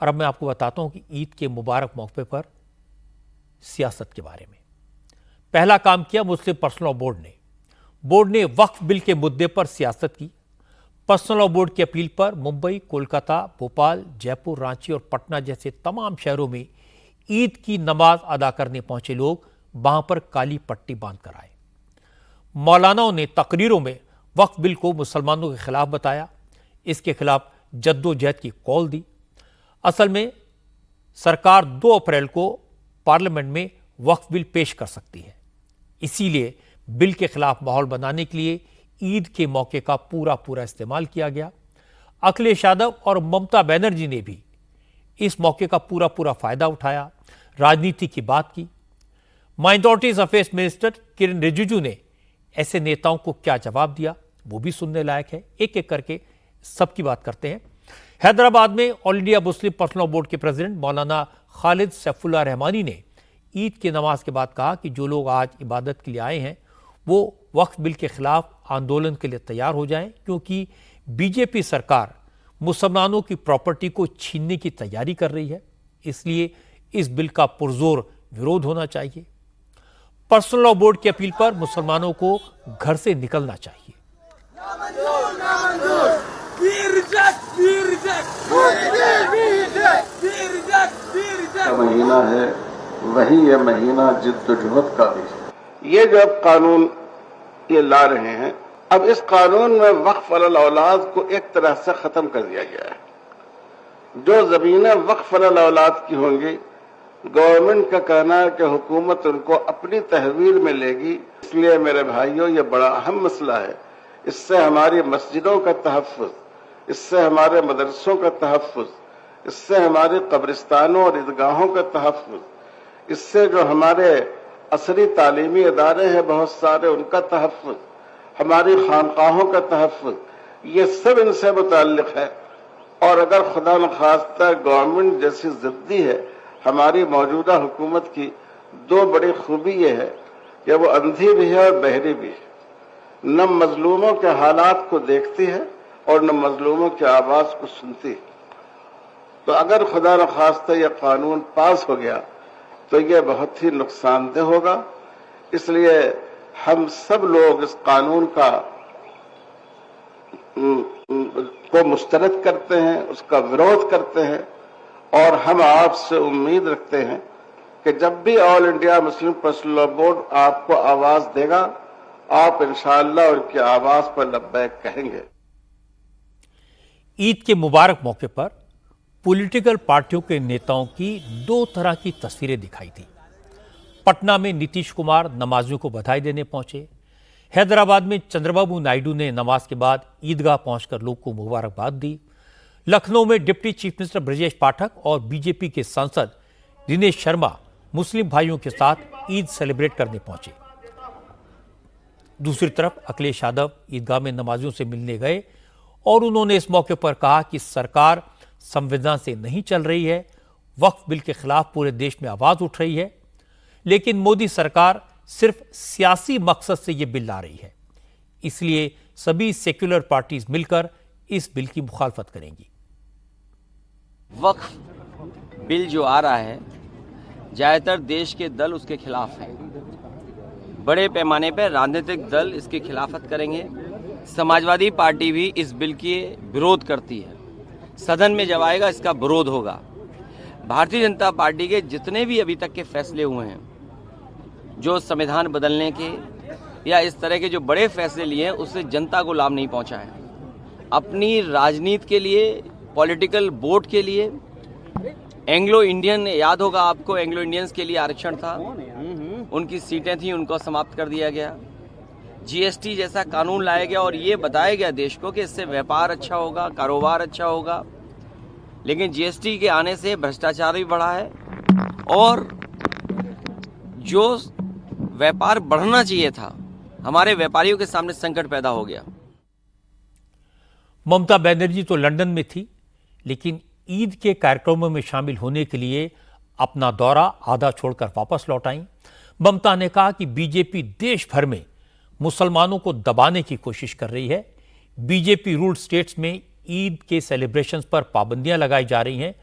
और अब मैं आपको बताता हूं कि ईद के मुबारक मौके पर सियासत के बारे में पहला काम किया मुस्लिम पर्सनल लॉ बोर्ड ने वक्फ बिल के मुद्दे पर सियासत की। पर्सनल लॉ बोर्ड की अपील पर मुंबई, कोलकाता, भोपाल, जयपुर, रांची और पटना जैसे तमाम शहरों में ईद की नमाज अदा करने पहुंचे लोग वहां पर काली पट्टी बांधकर आए। मौलानाओं ने तकरीरों में वक्फ बिल को मुसलमानों के खिलाफ बताया, इसके खिलाफ जद्दोजहद की कॉल दी। असल में सरकार 2 अप्रैल को पार्लियामेंट में वक्फ बिल पेश कर सकती है, इसीलिए बिल के खिलाफ माहौल बनाने के लिए ईद के मौके का पूरा इस्तेमाल किया गया। अखिलेश यादव और ममता बनर्जी ने भी इस मौके का पूरा फायदा उठाया, राजनीति की बात की। Minorities affairs minister Kiren Rijiju ने ऐसे नेताओं को क्या जवाब दिया, वो भी सुनने लायक है। एक एक करके सबकी बात करते हैं। हैदराबाद में all India Muslim personal law board के प्रेसिडेंट मौलाना खालिद सैफुल्लाह रहमानी ने ईद की नमाज के बाद कहा कि जो लोग आज इबादत के लिए आए हैं वो वक्फ बिल के खिलाफ आंदोलन के लिए तैयार हो जाएं, क्योंकि बीजेपी सरकार मुसलमानों की प्रॉपर्टी को छीनने की तैयारी कर रही है, इसलिए इस बिल का पुरजोर विरोध होना चाहिए। पर्सनल लॉ बोर्ड की अपील पर मुसलमानों को घर से निकलना चाहिए। महीना है वही ये महीना जिद्दोजहद का भी है। ये जो अब कानून ये ला रहे हैं, अब इस कानून में वक्फ अलल औलाद को एक तरह से खत्म कर दिया गया है। जो जमीनें वक्फ अलल औलाद की होंगी, गवर्नमेंट का कहना है कि हुकूमत उनको अपनी तहवील में लेगी। इसलिए मेरे भाइयों, ये बड़ा अहम मसला है। इससे हमारी मस्जिदों का तहफ़्फ़ुज़, इससे हमारे मदरसों का तहफ़्फ़ुज़, इससे हमारे कब्रिस्तानों और ईदगाहों का तहफ़्फ़ुज़, इससे जो हमारे असरी तालीमी इदारे हैं बहुत सारे, उनका तहफ़्फ़ुज़, हमारी खानकाहों का तहफ़्फ़ुज़, ये सब इनसे मुताल्लिक़ है। और अगर खुदा न खास्ता गवर्नमेंट जैसी ज़िद्दी है हमारी मौजूदा हुकूमत की, 2 बड़ी खूबी ये है कि वो अंधी भी है और बहरी भी है। न मजलूमों के हालात को देखती है और न मजलूमों की आवाज को सुनती है। तो अगर खुदा न खास्ता यह कानून पास हो गया तो यह बहुत ही नुकसानदेह होगा। इसलिए हम सब लोग इस कानून का को मुस्तरद करते हैं, उसका विरोध करते हैं, और हम आपसे उम्मीद रखते हैं कि जब भी all India Muslim personal law board आपको आवाज देगा, आप इंशाअल्लाह उनकी आवाज पर लब्बैक कहेंगे। ईद के मुबारक मौके पर पॉलिटिकल पार्टियों के नेताओं की 2 तरह की तस्वीरें दिखाई थी। पटना में नीतीश कुमार नमाजियों को बधाई देने पहुंचे। हैदराबाद में चंद्रबाबू नायडू ने नमाज के बाद ईदगाह पहुंचकर लोग को मुबारकबाद दी। लखनऊ में deputy chief minister Brajesh Pathak और बीजेपी के सांसद दिनेश शर्मा मुस्लिम भाइयों के साथ ईद सेलिब्रेट करने पहुंचे। दूसरी तरफ अखिलेश यादव ईदगाह में नमाजियों से मिलने गए और उन्होंने इस मौके पर कहा कि सरकार संविधान से नहीं चल रही है, वक्फ बिल के खिलाफ पूरे देश में आवाज उठ रही है, लेकिन मोदी सरकार सिर्फ सियासी मकसद से यह बिल ला रही है, इसलिए सभी सेक्युलर पार्टीज मिलकर इस बिल की मुखालफत करेंगी। वक्फ बिल जो आ रहा है, ज्यादातर देश के दल उसके खिलाफ हैं। बड़े पैमाने पर राजनीतिक दल इसकी खिलाफत करेंगे। समाजवादी पार्टी भी इस बिल के विरोध करती है। सदन में जब आएगा इसका विरोध होगा। भारतीय जनता पार्टी के जितने भी अभी तक के फैसले हुए हैं, जो संविधान बदलने के या इस तरह के जो बड़े फैसले लिए हैं, उससे जनता को लाभ नहीं पहुंचा है। अपनी राजनीति के लिए, पॉलिटिकल वोट के लिए, एंग्लो इंडियन, याद होगा आपको, एंग्लो इंडियंस के लिए आरक्षण था, उनकी सीटें थी, उनको समाप्त कर दिया गया। जीएसटी जैसा कानून लाया गया और ये बताया गया देश को कि इससे व्यापार अच्छा होगा, कारोबार अच्छा होगा, लेकिन जीएसटी के आने से भ्रष्टाचार भी बढ़ा है और जो व्यापार बढ़ना चाहिए था, हमारे व्यापारियों के सामने संकट पैदा हो गया। ममता बनर्जी तो लंदन में थी, लेकिन ईद के कार्यक्रमों में शामिल होने के लिए अपना दौरा आधा छोड़कर वापस लौट आईं। ममता ने कहा कि बीजेपी देश भर में मुसलमानों को दबाने की कोशिश कर रही है। बीजेपी रूल्ड स्टेट्स में ईद के सेलिब्रेशंस पर पाबंदियां लगाई जा रही हैं।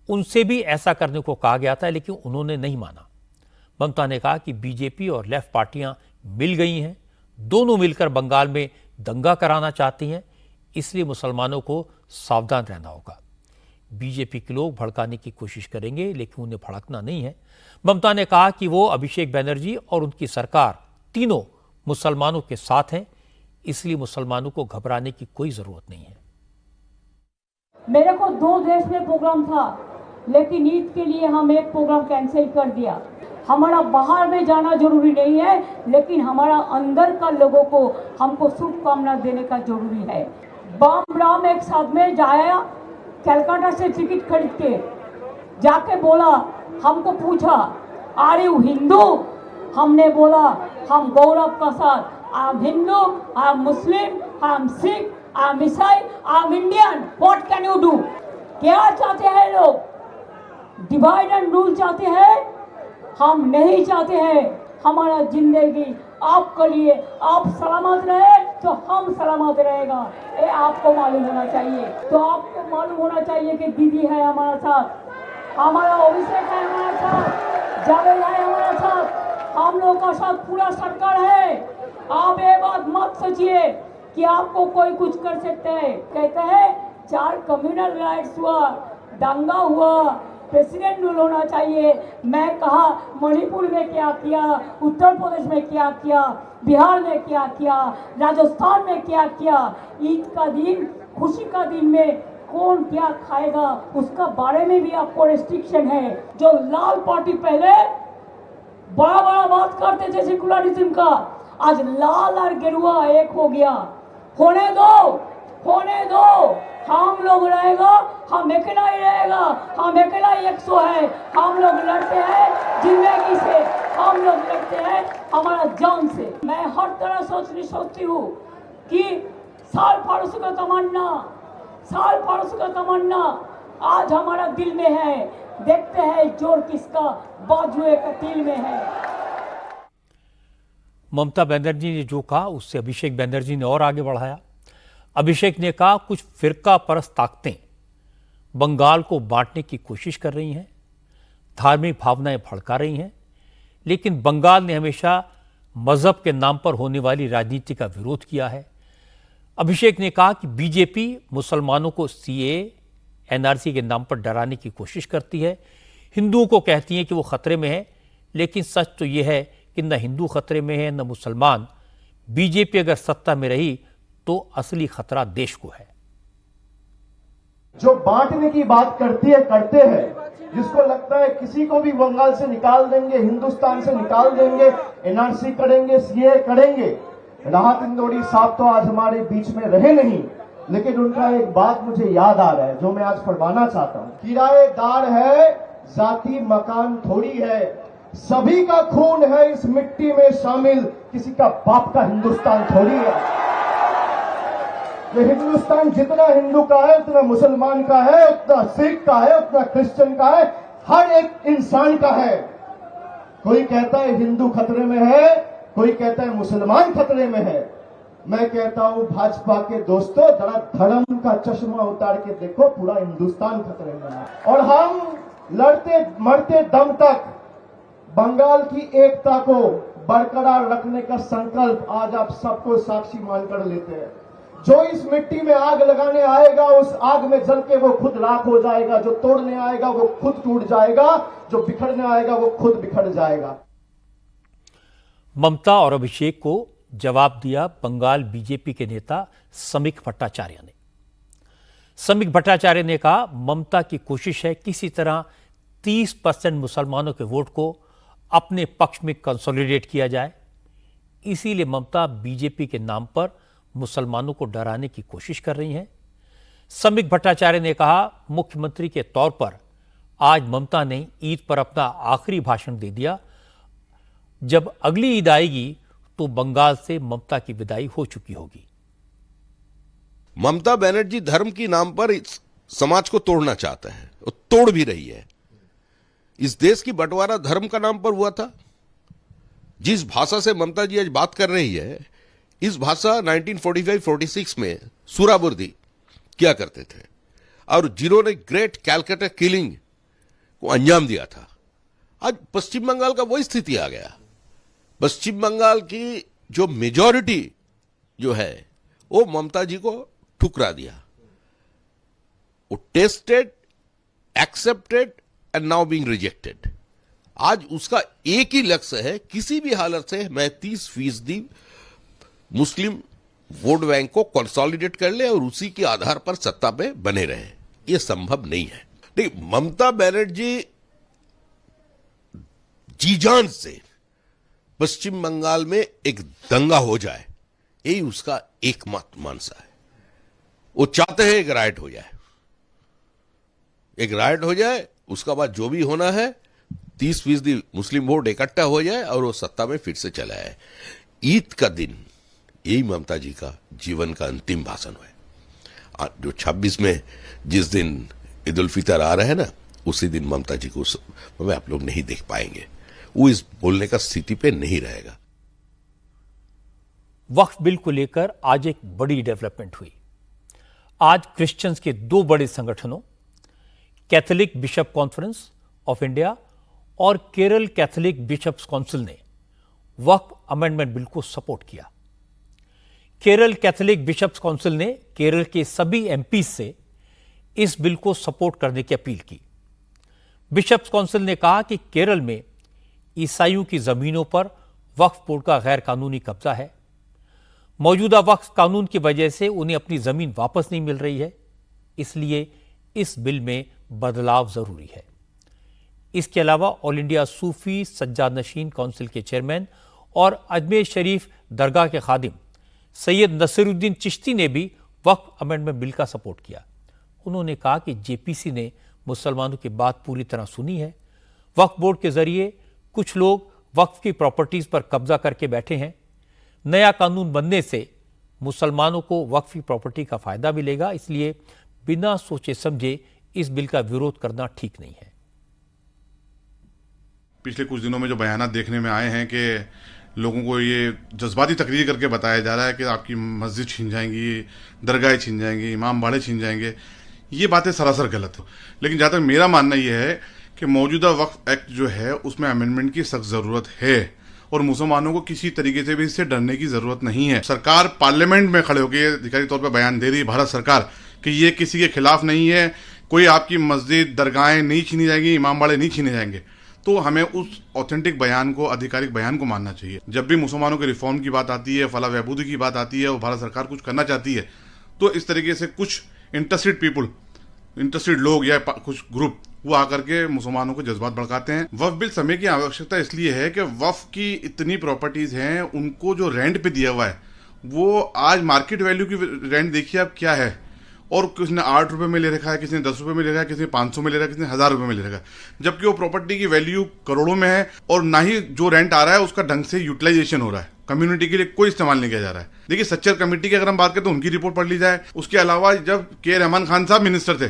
उनसे भी ऐसा करने को कहा गया था, लेकिन उन्होंने नहीं माना। ममता ने कहा कि बीजेपी और लेफ्ट पार्टियां मिल गई हैं, दोनों मिलकर बंगाल में दंगा कराना चाहती हैं, इसलिए मुसलमानों को सावधान रहना होगा। बीजेपी के लोग भड़काने की कोशिश करेंगे, लेकिन उन्हें भड़कना नहीं है। ममता ने कहा कि वो अभिषेक बैनर्जी और उनकी सरकार तीनों मुसलमानों के साथ हैं, इसलिए मुसलमानों को घबराने की कोई जरूरत नहीं है। मेरे को 2 देश में प्रोग्राम था, लेकिन ईद के लिए हम एक प्रोग्राम कैंसिल कर दिया। हमारा बाहर में जाना जरूरी नहीं है, लेकिन हमारा अंदर का लोगों को हमको शुभकामना देने का जरूरी है। बाम राम एक साथ में जाया, कलकत्ता से टिकट खरीद के जाके बोला, हमको पूछा आर यू हिंदू? हमने बोला हम गौरव का साथ I am Hindu, I am Muslim, I am Sikh, I am ईसाई, I am Indian. What can you do? क्या चाहते हैं लोग? डिवाइड एंड रूल चाहते हैं? हम नहीं चाहते हैं। हमारा जिंदगी आपके लिए, आप सलामत रहे तो हम सलामत रहेगा, ये आपको मालूम होना चाहिए। तो आपको मालूम होना चाहिए कि दीदी है हमारा साथ, हमारा अभिषेक है हमारा साथ, जावेद है हमारा साथ, हम लोगों का साथ पूरा सरकार है। आप ये बात मत सोचिए कि आपको कोई कुछ कर सकते हैं। कहते हैं 4 कम्युनल राइट्स हुआ, दंगा हुआ, प्रेसिडेंट रूल होना चाहिए। मैं कहा मणिपुर में क्या किया, उत्तर प्रदेश में क्या किया, बिहार में क्या किया, राजस्थान में क्या किया। ईद का दिन, खुशी का दिन में कौन क्या खाएगा उसका बारे में भी आपको रिस्ट्रिक्शन है। जो लाल पार्टी पहले बड़ा बड़ा बात करते थे सेकुलरिज्म का, आज लाल और गेरुआ एक हो गया। होने दो, होने दो। हम लोग रहेगा, हम अकेला ही रहेगा, हम अकेला ही 100 है। हम लोग लड़ते हैं जिंदगी से, हम लोग लड़ते हैं हमारा जान से। मैं हर तरह सोचती हूँ कि साल फारूक का तमन्ना, साल फारूक का तमन्ना आज हमारा दिल में है। देखते हैं जोर किसका बाजुए कतील में है। ममता बनर्जी ने जो कहा उससे अभिषेक बैनर्जी ने और आगे बढ़ाया। अभिषेक ने कहा कुछ फिरका परस्त ताकतें बंगाल को बांटने की कोशिश कर रही हैं, धार्मिक भावनाएं भड़का रही हैं, लेकिन बंगाल ने हमेशा मजहब के नाम पर होने वाली राजनीति का विरोध किया है। अभिषेक ने कहा कि बीजेपी मुसलमानों को सीए, एनआरसी के नाम पर डराने की कोशिश करती है, हिंदुओं को कहती है कि वो खतरे में है, लेकिन सच तो यह है कि न हिंदू खतरे में है न मुसलमान। बीजेपी अगर सत्ता में रही तो असली खतरा देश को है। जो बांटने की बात करते हैं, जिसको लगता है किसी को भी बंगाल से निकाल देंगे, हिंदुस्तान से निकाल देंगे, एनआरसी करेंगे, सीए करेंगे। राहत इंदौरी साहब तो आज हमारे बीच में रहे नहीं, लेकिन उनका एक बात मुझे याद आ रहा है जो मैं आज फरमाना चाहता हूं। किराएदार है, जाति मकान थोड़ी है, सभी का खून है इस मिट्टी में शामिल, किसी का बाप का हिंदुस्तान थोड़ी है। ये हिंदुस्तान जितना हिंदू का है, उतना मुसलमान का है, उतना सिख का है, उतना क्रिश्चियन का है, हर एक इंसान का है। कोई कहता है हिंदू खतरे में है, कोई कहता है मुसलमान खतरे में है। मैं कहता हूं भाजपा के दोस्तों, जरा धर्म का चश्मा उतार के देखो, पूरा हिंदुस्तान खतरे में है। और हम लड़ते मरते दम तक बंगाल की एकता को बरकरार रखने का संकल्प आज आप सबको साक्षी मानकर लेते हैं। जो इस मिट्टी में आग लगाने आएगा, उस आग में जल के वो खुद राख हो जाएगा। जो तोड़ने आएगा वो खुद टूट जाएगा, जो बिखरने आएगा वो खुद बिखर जाएगा। ममता और अभिषेक को जवाब दिया बंगाल बीजेपी के नेता समीक भट्टाचार्य ने। समीक भट्टाचार्य ने कहा ममता की कोशिश है किसी तरह 30% मुसलमानों के वोट को अपने पक्ष में कंसोलिडेट किया जाए, इसीलिए ममता बीजेपी के नाम पर मुसलमानों को डराने की कोशिश कर रही हैं। समीक भट्टाचार्य ने कहा मुख्यमंत्री के तौर पर आज ममता ने ईद पर अपना आखिरी भाषण दे दिया। जब अगली ईद आएगी तो बंगाल से ममता की विदाई हो चुकी होगी। ममता बनर्जी धर्म के नाम पर इस समाज को तोड़ना चाहता है और तोड़ भी रही है। इस देश की बंटवारा धर्म का नाम पर हुआ था। जिस भाषा से ममता जी आज बात कर रही है, इस भाषा 1945-46 में सुहरावर्दी किया करते थे, और जिन्होंने ग्रेट कैलकाटा किलिंग को अंजाम दिया था। आज पश्चिम बंगाल का वही स्थिति आ गया। पश्चिम बंगाल की जो मेजॉरिटी जो है वो ममता जी को ठुकरा दिया। वो tested, accepted and now being rejected. आज उसका एक ही लक्ष्य है, किसी भी हालत से मैं 30% मुस्लिम वोट बैंक को कंसोलिडेट कर ले और उसी के आधार पर सत्ता पे बने रहे। यह संभव नहीं है। देखिए, ममता बनर्जी जी जान से पश्चिम बंगाल में एक दंगा हो जाए, यही उसका एकमात्र मानसा है। वो चाहते हैं एक राइट हो जाए, एक राइट हो जाए, उसका बाद जो भी होना है 30% मुस्लिम वोट इकट्ठा हो जाए और वो सत्ता में फिर से चला आए। ईद का दिन यही ममता जी का जीवन का अंतिम भाषण है। जो 26 में जिस दिन ईद उल फितर आ रहा है ना, उसी दिन ममता जी को आप लोग नहीं देख पाएंगे। वो इस बोलने का स्थिति पे नहीं रहेगा। वक्फ बिल को लेकर आज एक बड़ी डेवलपमेंट हुई। आज क्रिश्चियंस के दो बड़े संगठनों, Catholic bishop conference of India और केरल कैथोलिक बिशप्स काउंसिल ने वक्फ अमेंडमेंट बिल को सपोर्ट किया। केरल कैथोलिक बिशप्स काउंसिल ने केरल के सभी एमपी से इस बिल को सपोर्ट करने की अपील की। बिशप्स काउंसिल ने कहा कि केरल में ईसाइयों की जमीनों पर वक्फ बोर्ड का गैर कानूनी कब्जा है। मौजूदा वक्फ कानून की वजह से उन्हें अपनी जमीन वापस नहीं मिल रही है, इसलिए इस बिल में बदलाव जरूरी है। इसके अलावा ऑल इंडिया सूफी सज्जाद नशीन काउंसिल के चेयरमैन और अजमेर शरीफ दरगाह के खादिम सैयद नसीरुद्दीन चिश्ती ने भी वक्फ अमेंडमेंट बिल का सपोर्ट किया। उन्होंने कहा कि जेपीसी ने मुसलमानों की बात पूरी तरह सुनी है। वक्फ बोर्ड के जरिए कुछ लोग वक्फ की प्रॉपर्टीज पर कब्जा करके बैठे हैं। नया कानून बनने से मुसलमानों को वक्फ की प्रॉपर्टी का फायदा मिलेगा, इसलिए बिना सोचे समझे इस बिल का विरोध करना ठीक नहीं है। पिछले कुछ दिनों में जो बयानात देखने में आए हैं कि लोगों को ये जज्बाती तकरीर करके बताया जा रहा है कि आपकी मस्जिद छीन जाएंगी, दरगाहें छीन जाएंगी, इमाम बाड़े छीन जाएंगे, ये बातें सरासर गलत है। लेकिन जहाँ तक मेरा मानना ये है कि मौजूदा वक्फ एक्ट जो है उसमें अमेंडमेंट की सख्त जरूरत है और मुसलमानों को किसी तरीके से भी इससे डरने की जरूरत नहीं है। सरकार पार्लियामेंट में खड़े होकर अधिकारिक तौर पर बयान दे रही है, भारत सरकार, कि ये किसी के खिलाफ नहीं है, कोई आपकी मस्जिद दरगाहें नहीं छीनी जाएंगी, इमाम बाड़े नहीं छीने जाएंगे। तो हमें उस ऑथेंटिक बयान को, आधिकारिक बयान को मानना चाहिए। जब भी मुसलमानों के रिफॉर्म की बात आती है, फलाह बहबूदी की बात आती है और भारत सरकार कुछ करना चाहती है, तो इस तरीके से कुछ इंटरेस्टेड पीपुल, इंटरेस्टेड लोग या कुछ ग्रुप वो आकर के मुसलमानों के जज्बात भड़काते हैं। वक्फ बिल समय की आवश्यकता इसलिए है कि वक्फ की इतनी प्रॉपर्टीज हैं, उनको जो रेंट पे दिया हुआ है वो आज मार्केट वैल्यू की रेंट देखिए आप क्या है, और किसी ने 8 रुपए में ले रखा है, किसी ने 10 रुपए में ले रखा है, किसी ने 500 में ले रखा है, किसी ने 1000 रुपए में ले रखा है, जबकि वो प्रॉपर्टी की वैल्यू करोड़ों में है और ना ही जो रेंट आ रहा है उसका ढंग से यूटिलाइजेशन हो रहा है, कम्युनिटी के लिए कोई इस्तेमाल नहीं किया जा रहा है। देखिए, सच्चर कमेटी की अगर हम बात करें तो उनकी रिपोर्ट पढ़ ली जाए। उसके अलावा जब के रहमान खान साहब मिनिस्टर थे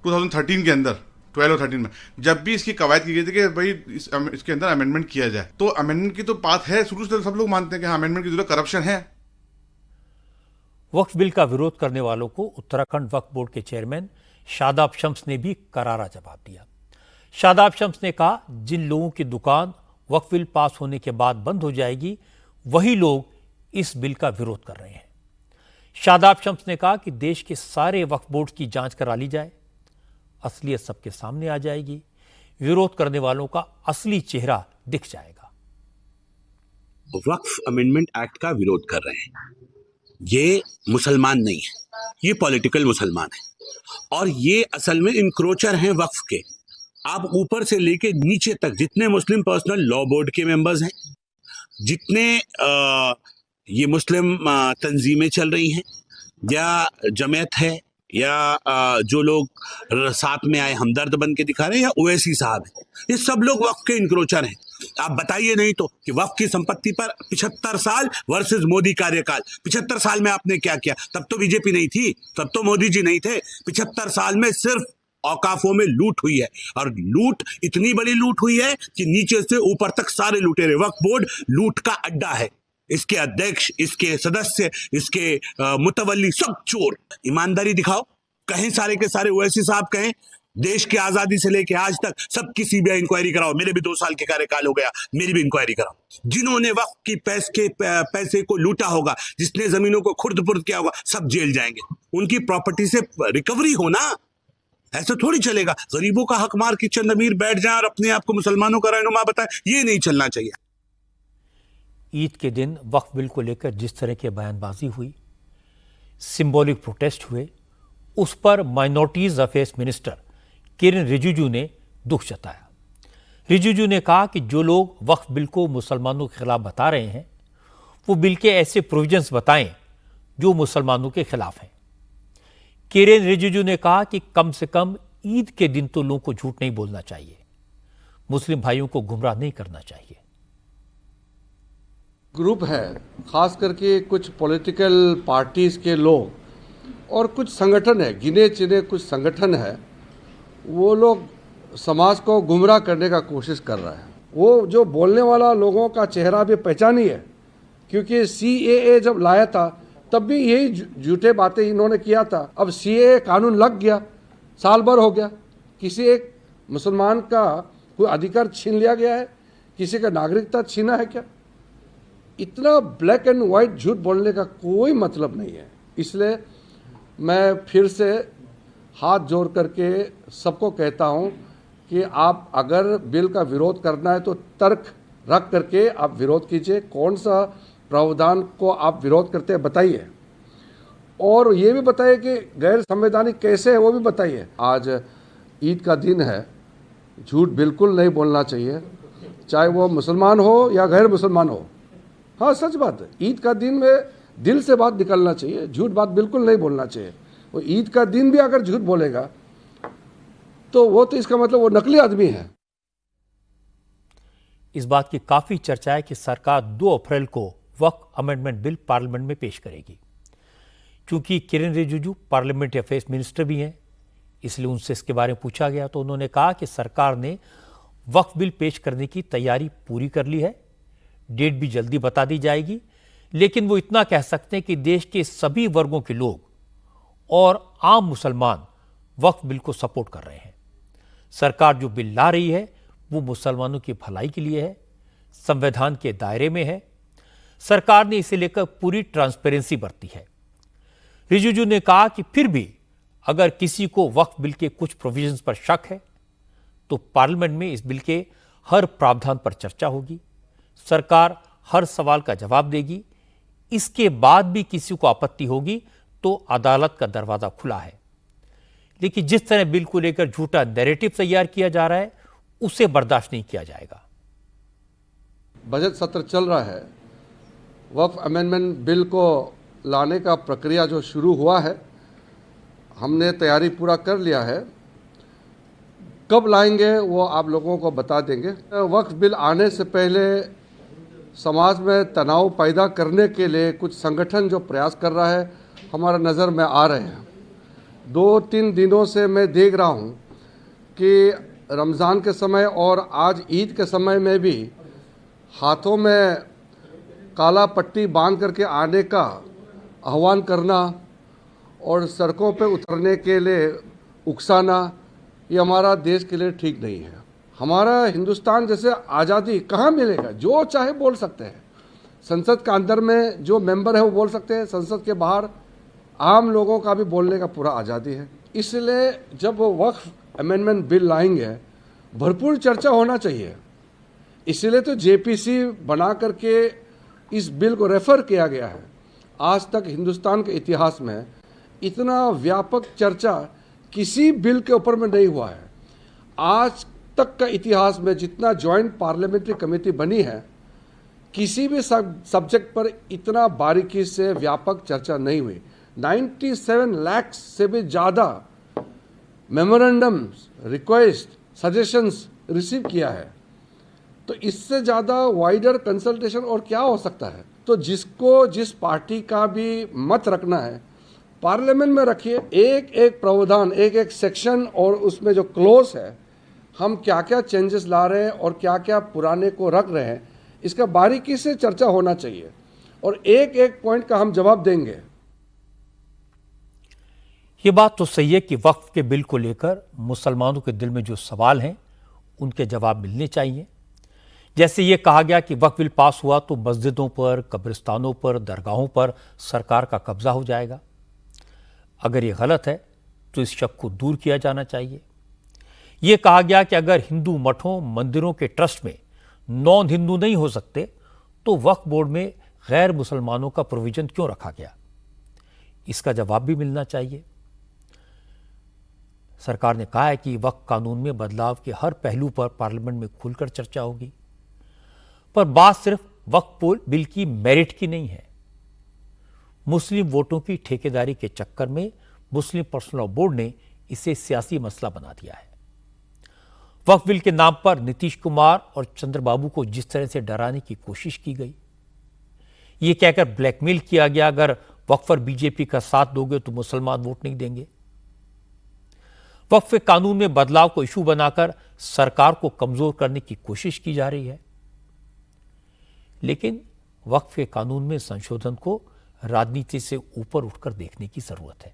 2013 के अंदर, 12 और 13 में, जब भी इसकी कवायद की गई थी कि भाई इसके अंदर अमेंडमेंट किया जाए, तो अमेंडमेंट की तो बात है, शुरू से सब लोग मानते हैं कि हाँ अमेंडमेंट की जरूरत, करप्शन है। वक्फ बिल का विरोध करने वालों को उत्तराखंड वक्फ बोर्ड के चेयरमैन शादाब शम्स ने भी करारा जवाब दिया। शादाब शम्स ने कहा, जिन लोगों की दुकान वक्फ बिल पास होने के बाद बंद हो जाएगी, वही लोग इस बिल का विरोध कर रहे हैं। शादाब शम्स ने कहा कि देश के सारे वक्फ बोर्ड की जांच करा ली जाए, असलियत सबके सामने आ जाएगी, विरोध करने वालों का असली चेहरा दिख जाएगा। वक्फ अमेंडमेंट एक्ट का विरोध कर रहे हैं, ये मुसलमान नहीं है, ये पॉलिटिकल मुसलमान है और ये असल में इंक्रोचर हैं वक्फ के। आप ऊपर से लेके नीचे तक जितने मुस्लिम पर्सनल लॉ बोर्ड के मेंबर्स हैं, जितने ये मुस्लिम तंजीमें चल रही हैं या जमात है या जो लोग साथ में आए हमदर्द बन के दिखा रहे हैं या ओवैसी साहब हैं, ये सब लोग वक्फ के इंक्रोचर हैं। आप बताइए नहीं तो कि वक्फ की संपत्ति पर 75 साल वर्सेस मोदी कार्यकाल, 75 साल में आपने क्या किया? तब तो बीजेपी नहीं थी, तब तो मोदी जी नहीं थे। 75 साल में सिर्फ औकाफों में लूट हुई है और लूट इतनी बड़ी लूट हुई है कि नीचे से ऊपर तक सारे लुटेरे। वक्फ बोर्ड लूट का अड्डा है, इसके अध्यक्ष, इसके सदस्य, इसके मुतवल्ली सब चोर। ईमानदारी दिखाओ, कहें सारे के सारे ओवैसी साहब कहें देश की आजादी से लेके आज तक सबकी सीबीआई इंक्वायरी कराओ। मेरे भी 2 साल के कार्यकाल हो गया, मेरी भी इंक्वायरी कराओ। जिन्होंने वक्फ की पैसे को लूटा होगा, जिसने जमीनों को खुर्द-पुर्द किया होगा, सब जेल जाएंगे। उनकी प्रॉपर्टी से रिकवरी हो ना, ऐसे थोड़ी चलेगा। गरीबों का हक मार के चंद अमीर बैठ जाए और अपने आप को मुसलमानों का रहनुमा बताए, ये नहीं चलना चाहिए। ईद के दिन वक्फ बिल को लेकर जिस तरह की बयानबाजी हुई, सिंबॉलिक प्रोटेस्ट हुए, उस पर minorities affairs minister Kiren Rijiju ने दुख जताया। रिजिजू ने कहा कि जो लोग वक्फ बिल को मुसलमानों के खिलाफ बता रहे हैं, वो बिल के ऐसे प्रोविजंस बताएं जो मुसलमानों के खिलाफ हैं। किरेन रिजिजू ने कहा कि कम से कम ईद के दिन तो लोगों को झूठ नहीं बोलना चाहिए, मुस्लिम भाइयों को गुमराह नहीं करना चाहिए। ग्रुप है, खास करके कुछ पॉलिटिकल पार्टीज के लोग और कुछ संगठन है, गिने चुने कुछ संगठन है, वो लोग समाज को गुमराह करने का कोशिश कर रहा है। वो जो बोलने वाला लोगों का चेहरा भी पहचानी है, क्योंकि CAA जब लाया था तब भी यही झूठे बातें इन्होंने किया था। अब CAA कानून लग गया, साल भर हो गया, किसी एक मुसलमान का कोई अधिकार छीन लिया गया है? किसी का नागरिकता छीना है क्या? इतना ब्लैक एंड वाइट झूठ बोलने का कोई मतलब नहीं है। इसलिए मैं फिर से हाथ जोड़ करके सबको कहता हूं कि आप अगर बिल का विरोध करना है तो तर्क रख करके आप विरोध कीजिए। कौन सा प्रावधान को आप विरोध करते हैं बताइए, और ये भी बताइए कि गैर संवैधानिक कैसे है वो भी बताइए। आज ईद का दिन है, झूठ बिल्कुल नहीं बोलना चाहिए, चाहे वो मुसलमान हो या गैर मुसलमान हो। हाँ, सच बात है, ईद का दिन में दिल से बात निकलना चाहिए, झूठ बात बिल्कुल नहीं बोलना चाहिए। वो ईद का दिन भी अगर झूठ बोलेगा तो वो तो इसका मतलब वो नकली आदमी है। इस बात की काफी चर्चा है कि सरकार 2 अप्रैल को वक्फ अमेंडमेंट बिल पार्लियामेंट में पेश करेगी। क्योंकि Kiren Rijiju parliamentary affairs minister भी हैं, इसलिए उनसे इसके बारे में पूछा गया तो उन्होंने कहा कि सरकार ने वक्फ बिल पेश करने की तैयारी पूरी कर ली है, डेट भी जल्दी बता दी जाएगी। लेकिन वो इतना कह सकते हैं कि देश के सभी वर्गों के लोग और आम मुसलमान वक्फ बिल को सपोर्ट कर रहे हैं। सरकार जो बिल ला रही है वो मुसलमानों की भलाई के लिए है, संविधान के दायरे में है। सरकार ने इसे लेकर पूरी ट्रांसपेरेंसी बरती है। रिजिजू ने कहा कि फिर भी अगर किसी को वक्फ बिल के कुछ प्रोविजंस पर शक है तो पार्लियामेंट में इस बिल के हर प्रावधान पर चर्चा होगी, सरकार हर सवाल का जवाब देगी। इसके बाद भी किसी को आपत्ति होगी तो अदालत का दरवाजा खुला है। लेकिन जिस तरह बिल को लेकर झूठा नैरेटिव तैयार किया जा रहा है उसे बर्दाश्त नहीं किया जाएगा। बजट सत्र चल रहा है, वक्फ अमेंडमेंट बिल को लाने का प्रक्रिया जो शुरू हुआ है, हमने तैयारी पूरा कर लिया है। कब लाएंगे वो आप लोगों को बता देंगे। वक्फ बिल आने से पहले समाज में तनाव पैदा करने के लिए कुछ संगठन जो प्रयास कर रहा है हमारा नज़र में आ रहे हैं। 2-3 दिनों से मैं देख रहा हूँ कि रमज़ान के समय और आज ईद के समय में भी हाथों में काला पट्टी बांध करके आने का आह्वान करना और सड़कों पे उतरने के लिए उकसाना, ये हमारा देश के लिए ठीक नहीं है। हमारा हिंदुस्तान जैसे आज़ादी कहाँ मिलेगा? जो चाहे बोल सकते हैं। संसद के अंदर में जो मेंबर है वो बोल सकते हैं, संसद के बाहर आम लोगों का भी बोलने का पूरा आज़ादी है। इसलिए जब वो वक्फ अमेंडमेंट बिल लाएंगे भरपूर चर्चा होना चाहिए। इसलिए तो JPC बना करके इस बिल को रेफर किया गया है। आज तक हिंदुस्तान के इतिहास में इतना व्यापक चर्चा किसी बिल के ऊपर में नहीं हुआ है। आज तक का इतिहास में जितना जॉइंट पार्लियामेंट्री कमेटी बनी है, किसी भी सब्जेक्ट पर इतना बारीकी से व्यापक चर्चा नहीं हुई। 97 लाख से भी ज़्यादा मेमोरेंडम्स, रिक्वेस्ट, सजेशंस रिसीव किया है। तो इससे ज़्यादा वाइडर कंसल्टेशन और क्या हो सकता है? तो जिसको जिस पार्टी का भी मत रखना है पार्लियामेंट में रखिए। एक एक प्रावधान, एक एक सेक्शन और उसमें जो क्लोज है, हम क्या क्या चेंजेस ला रहे हैं और क्या क्या पुराने को रख रहे हैं, इसका बारीकी से चर्चा होना चाहिए और एक एक पॉइंट का हम जवाब देंगे। ये बात तो सही है कि वक्फ के बिल को लेकर मुसलमानों के दिल में जो सवाल हैं उनके जवाब मिलने चाहिए। जैसे ये कहा गया कि वक्फ बिल पास हुआ तो मस्जिदों पर, कब्रिस्तानों पर, दरगाहों पर सरकार का कब्जा हो जाएगा। अगर ये गलत है तो इस शक को दूर किया जाना चाहिए। ये कहा गया कि अगर हिंदू मठों, मंदिरों के ट्रस्ट में नॉन हिंदू नहीं हो सकते तो वक्फ बोर्ड में गैर मुसलमानों का प्रोविजन क्यों रखा गया? इसका जवाब भी मिलना चाहिए। सरकार ने कहा है कि वक्फ कानून में बदलाव के हर पहलू पर पार्लियामेंट में खुलकर चर्चा होगी, पर बात सिर्फ वक्फ बिल की मेरिट की नहीं है। मुस्लिम वोटों की ठेकेदारी के चक्कर में मुस्लिम पर्सनल लॉ बोर्ड ने इसे सियासी मसला बना दिया है। वक्फ बिल के नाम पर नीतीश कुमार और चंद्रबाबू को जिस तरह से डराने की कोशिश की गई, ये कहकर ब्लैकमेल किया गया अगर वक्फ पर बीजेपी का साथ दोगे तो मुसलमान वोट नहीं देंगे। वक्फ कानून में बदलाव को इशू बनाकर सरकार को कमजोर करने की कोशिश की जा रही है। लेकिन वक्फ के कानून में संशोधन को राजनीति से ऊपर उठकर देखने की जरूरत है।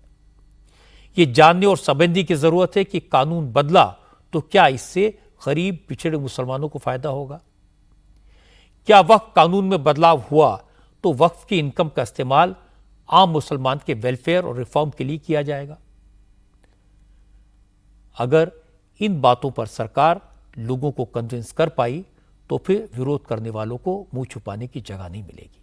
यह जानने और समझने की जरूरत है कि कानून बदला तो क्या इससे गरीब पिछड़े मुसलमानों को फायदा होगा? क्या वक्फ कानून में बदलाव हुआ तो वक्फ की इनकम का इस्तेमाल आम मुसलमान के वेलफेयर और रिफॉर्म के लिए किया जाएगा? अगर इन बातों पर सरकार लोगों को कन्विंस कर पाई तो फिर विरोध करने वालों को मुंह छुपाने की जगह नहीं मिलेगी।